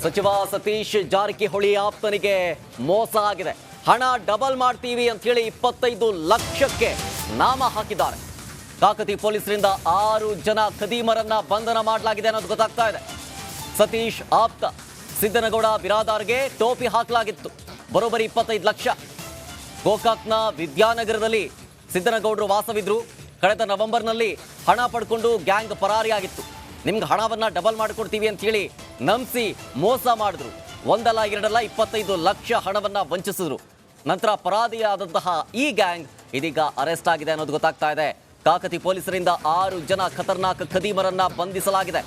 ಸಚಿವ ಸತೀಶ್ ಜಾರಕಿಹೊಳಿ ಆಪ್ತನಿಗೆ ಮೋಸ ಆಗಿದೆ. ಹಣ ಡಬಲ್ ಮಾಡ್ತೀವಿ ಅಂತ ಹೇಳಿ 25 ಲಕ್ಷಕ್ಕೆ ನಾಮ ಹಾಕಿದ್ದಾರೆ. ಕಾಕತಿ ಪೊಲೀಸರಿಂದ 6 ಜನ ಖದೀಮರನ್ನ ಬಂಧನ ಮಾಡಲಾಗಿದೆ ಅನ್ನೋದು ಗೊತ್ತಾಗ್ತಾ ಇದೆ. ಸತೀಶ್ ಆಪ್ತ ಸಿದ್ದನಗೌಡ ಬಿರಾದಾರ್ಗೆ ಟೋಪಿ ಹಾಕಲಾಗಿತ್ತು. ಬರೋಬ್ಬರಿ 25 ಲಕ್ಷ. ಗೋಕಾಕ್ನ ವಿದ್ಯಾನಗರದಲ್ಲಿ ಸಿದ್ದನಗೌಡರು ವಾಸವಿದ್ರು. ಕಳೆದ ನವೆಂಬರ್ನಲ್ಲಿ ಹಣ ಪಡ್ಕೊಂಡು ಗ್ಯಾಂಗ್ ಪರಾರಿಯಾಗಿತ್ತು. ನಿಮ್ಗೆ ಹಣವನ್ನ ಡಬಲ್ ಮಾಡಿಕೊಡ್ತೀವಿ ಅಂತ ಹೇಳಿ ನಂಬಿಸಿ ಮೋಸ ಮಾಡಿದ್ರು. ಒಂದಲ್ಲ ಎರಡಲ್ಲ 25 ಲಕ್ಷ ಹಣವನ್ನ ವಂಚಿಸಿದ್ರು. ನಂತರ ಪರಾರಿಯಾದಂತಹ ಈ ಗ್ಯಾಂಗ್ ಇದೀಗ ಅರೆಸ್ಟ್ ಆಗಿದೆ ಅನ್ನೋದು ಗೊತ್ತಾಗ್ತಾ ಇದೆ. ಕಾಕತಿ ಪೊಲೀಸರಿಂದ 6 ಜನ ಖತರ್ನಾಕ್ ಖದೀಮರನ್ನ ಬಂಧಿಸಲಾಗಿದೆ.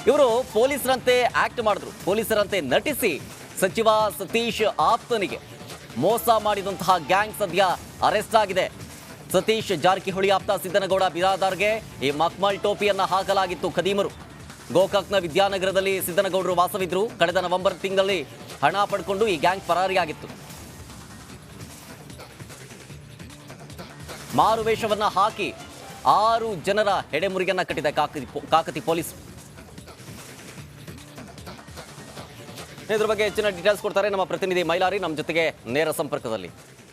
ಇವರು ಪೊಲೀಸರಂತೆ ಆಕ್ಟ್ ಮಾಡಿದ್ರು. ಪೊಲೀಸರಂತೆ ನಟಿಸಿ ಸಚಿವ ಸತೀಶ್ ಆಪ್ತನಿಗೆ ಮೋಸ ಮಾಡಿದಂತಹ ಗ್ಯಾಂಗ್ ಸದ್ಯ ಅರೆಸ್ಟ್ ಆಗಿದೆ. ಸತೀಶ್ ಜಾರಕಿಹೊಳಿ ಆಪ್ತ ಸಿದ್ದನಗೌಡ ಬಿರಾದಾರ್ಗೆ ಈ ಮಕ್ಮಲ್ ಟೋಪಿಯನ್ನ ಹಾಕಲಾಗಿತ್ತು. ಖದೀಮರು ಗೋಕಾಕ್ನ ವಿದ್ಯಾನಗರದಲ್ಲಿ ಸಿದ್ದನಗೌಡರು ವಾಸವಿದ್ರು. ಕಳೆದ ನವೆಂಬರ್ ತಿಂಗಳಲ್ಲಿ ಹಣ ಪಡ್ಕೊಂಡು ಈ ಗ್ಯಾಂಗ್ ಪರಾರಿಯಾಗಿತ್ತು. ಮಾರುವೇಷವನ್ನ ಹಾಕಿ 6 ಜನರ ಹೆಡೆಮುರಿಗನ್ನ ಕಟ್ಟಿದೆ ಕಾಕತಿ ಪೊಲೀಸರು. ಇದ್ರ ಬಗ್ಗೆ ಹೆಚ್ಚಿನ ಡೀಟೇಲ್ಸ್ ಕೊಡ್ತಾರೆ ನಮ್ಮ ಪ್ರತಿನಿಧಿ ಮೈಲಾರಿ, ನಮ್ಮ ಜೊತೆಗೆ ನೇರ ಸಂಪರ್ಕದಲ್ಲಿ.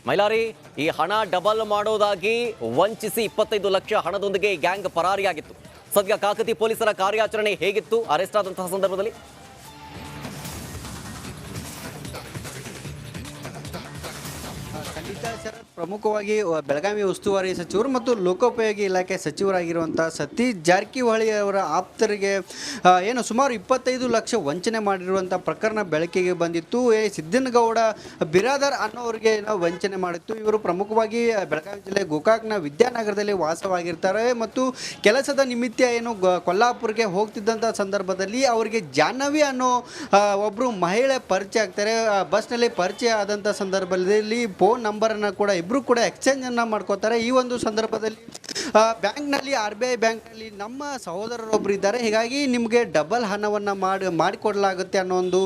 ಮೈಲಾರಿ, ಈ ಹಣ ಡಬಲ್ ಮಾಡೋದಾಗಿ ವಂಚಿಸಿ 25 ಲಕ್ಷ ಹಣದೊಂದಿಗೆ ಈ ಗ್ಯಾಂಗ್ ಪರಾರಿಯಾಗಿತ್ತು. ಸದ್ಯ ಕಾಕತಿ ಪೊಲೀಸರ ಕಾರ್ಯಾಚರಣೆ ಹೇಗಿತ್ತು ಅರೆಸ್ಟ್ ಆದಂತಹ ಸಂದರ್ಭದಲ್ಲಿ? ಖಂಡಿತ ಶರತ್, ಪ್ರಮುಖವಾಗಿ ಬೆಳಗಾವಿ ಉಸ್ತುವಾರಿ ಸಚಿವರು ಮತ್ತು ಲೋಕೋಪಯೋಗಿ ಇಲಾಖೆ ಸಚಿವರಾಗಿರುವಂಥ ಸತೀಶ್ ಜಾರಕಿಹೊಳಿ ಅವರ ಆಪ್ತರಿಗೆ ಏನು ಸುಮಾರು 25 ಲಕ್ಷ ವಂಚನೆ ಮಾಡಿರುವಂಥ ಪ್ರಕರಣ ಬೆಳಕಿಗೆ ಬಂದಿತ್ತು. ಸಿದ್ದನಗೌಡ ಬಿರಾದಾರ್ ಅನ್ನೋರಿಗೆ ವಂಚನೆ ಮಾಡಿತ್ತು. ಇವರು ಪ್ರಮುಖವಾಗಿ ಬೆಳಗಾವಿ ಜಿಲ್ಲೆ ಗೋಕಾಕ್ನ ವಿದ್ಯಾನಗರದಲ್ಲಿ ವಾಸವಾಗಿರ್ತಾರೆ ಮತ್ತು ಕೆಲಸದ ನಿಮಿತ್ತ ಏನು ಕೊಲ್ಲಾಪುರ್ಗೆ ಹೋಗ್ತಿದ್ದಂಥ ಸಂದರ್ಭದಲ್ಲಿ ಅವರಿಗೆ ಜಾಹ್ನವಿ ಅನ್ನೋ ಒಬ್ಬರು ಮಹಿಳೆ ಪರಿಚಯ ಆಗ್ತಾರೆ. ಬಸ್ನಲ್ಲಿ ಪರಿಚಯ ಆದಂಥ ಸಂದರ್ಭದಲ್ಲಿ ಫೋನ್ ನಂಬರನ್ನು ಕೂಡ ಇಬ್ಬರು ಕೂಡ ಎಕ್ಸ್ಚೇಂಜನ್ನು ಮಾಡ್ಕೋತಾರೆ. ಈ ಒಂದು ಸಂದರ್ಭದಲ್ಲಿ ಬ್ಯಾಂಕ್ನಲ್ಲಿ RBI ಬ್ಯಾಂಕ್ನಲ್ಲಿ ನಮ್ಮ ಸಹೋದರರೊಬ್ಬರು ಇದ್ದಾರೆ, ಹೀಗಾಗಿ ನಿಮಗೆ ಡಬಲ್ ಹಣವನ್ನು ಮಾಡಿಕೊಡಲಾಗುತ್ತೆ ಅನ್ನೋ ಒಂದು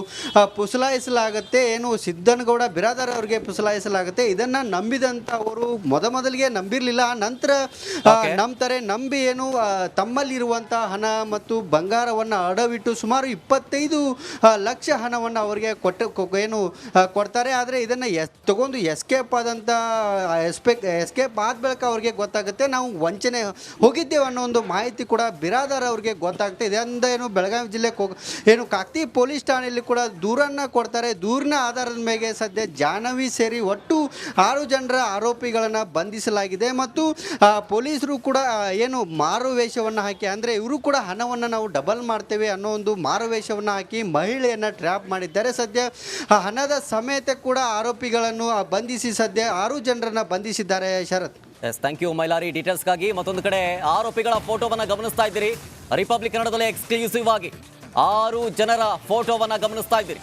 ಪುಸಲಾಯಿಸಲಾಗುತ್ತೆ. ಏನು ಸಿದ್ದನಗೌಡ ಬಿರಾದಾರ್ ಅವರಿಗೆ ಪುಸಲಾಯಿಸಲಾಗುತ್ತೆ. ಇದನ್ನು ನಂಬಿದಂಥ ಅವರು ಮೊದಲಿಗೆ ನಂಬಿರಲಿಲ್ಲ. ನಂತರ ನಂಬ್ತಾರೆ. ನಂಬಿ ಏನು ತಮ್ಮಲ್ಲಿರುವಂಥ ಹಣ ಮತ್ತು ಬಂಗಾರವನ್ನು ಅಡವಿಟ್ಟು ಸುಮಾರು 25 ಲಕ್ಷ ಹಣವನ್ನು ಅವರಿಗೆ ಕೊಡ್ತಾರೆ. ಆದರೆ ಇದನ್ನು ತಗೊಂಡು ಎಸ್ಕೇಪ್ ಆದಂಥ ಎಸ್ಕೇಪ್ ಆದ ಬಳಿಕ ಅವ್ರಿಗೆ ಗೊತ್ತಾಗುತ್ತೆ ನಾವು ವಂಚನೆ ಹೋಗಿದ್ದೇವೆ ಅನ್ನೋ ಒಂದು ಮಾಹಿತಿ ಕೂಡ ಬಿರಾದಾರ್ ಅವ್ರಿಗೆ ಗೊತ್ತಾಗ್ತಾ ಇದೆ. ಅಂದ ಏನು ಬೆಳಗಾವಿ ಜಿಲ್ಲೆ ಏನು ಕಾಕತಿ ಪೊಲೀಸ್ ಠಾಣೆಯಲ್ಲಿ ಕೂಡ ದೂರನ್ನು ಕೊಡ್ತಾರೆ. ದೂರಿನ ಆಧಾರದ ಮೇಲೆ ಸದ್ಯ ಜಾಹ್ನವಿ ಸೇರಿ ಒಟ್ಟು 6 ಜನರ ಆರೋಪಿಗಳನ್ನು ಬಂಧಿಸಲಾಗಿದೆ. ಮತ್ತು ಪೊಲೀಸರು ಕೂಡ ಏನು ಮಾರುವೇಷವನ್ನು ಹಾಕಿ, ಅಂದರೆ ಇವರು ಕೂಡ ಹಣವನ್ನು ನಾವು ಡಬಲ್ ಮಾಡ್ತೇವೆ ಅನ್ನೋ ಒಂದು ಮಾರುವೇಷವನ್ನು ಹಾಕಿ ಮಹಿಳೆಯನ್ನು ಟ್ರ್ಯಾಪ್ ಮಾಡಿದ್ದಾರೆ. ಸದ್ಯ ಹಣದ ಸಮೇತ ಕೂಡ ಆರೋಪಿಗಳನ್ನು ಬಂಧಿಸಿ ಸದ್ಯ 6 ಜನರನ್ನು ಬಂಧಿಸಿದ್ದಾರೆ. ಶರತ್, ಎಸ್, ಥ್ಯಾಂಕ್ ಯು ಮೈಲಾರಿ ಡೀಟೇಲ್ಸ್ಗಾಗಿ. ಮತ್ತೊಂದು ಕಡೆ ಆರೋಪಿಗಳ ಫೋಟೋವನ್ನು ಗಮನಿಸ್ತಾ ಇದ್ದೀರಿ. ರಿಪಬ್ಲಿಕ್ ಕನ್ನಡದಲ್ಲಿ ಎಕ್ಸ್ಕ್ಲೂಸಿವ್ ಆಗಿ 6 ಜನರ ಫೋಟೋವನ್ನು ಗಮನಿಸ್ತಾ ಇದ್ದೀರಿ.